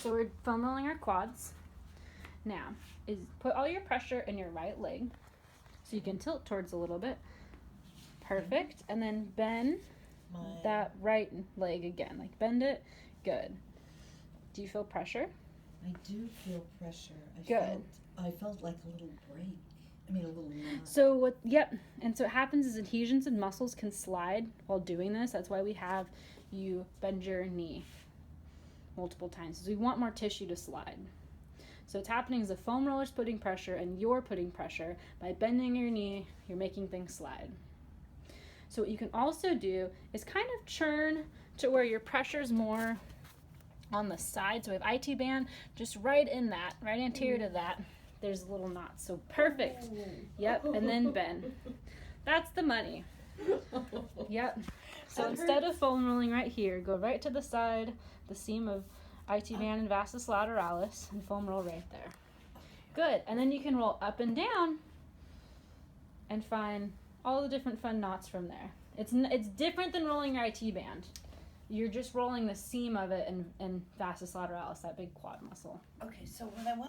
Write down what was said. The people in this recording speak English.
So we're foam rolling our quads. Now, put all your pressure in your right leg. So you can tilt towards a little bit. Perfect. And then bend that right leg again. Like bend it. Good. Do you feel pressure? I do feel pressure. I felt like a little break. I mean, a little knot. So and so what happens is adhesions and muscles can slide while doing this. That's why we have you bend your knee multiple times, because we want more tissue to slide. So what's happening is the foam roller's putting pressure and you're putting pressure. By bending your knee, you're making things slide. So what you can also do is kind of churn to where your pressure's more on the side. So we have IT band just right in that, right anterior to that. There's a little knot. So perfect. Yep, and then bend. That's the money. Yep. So instead of foam rolling right here, go right to the side, the seam of IT band and vastus lateralis, and foam roll right there. Good. And then you can roll up and down and find all the different fun knots from there. It's different than rolling your IT band. You're just rolling the seam of it and vastus lateralis, that big quad muscle. Okay, so what I want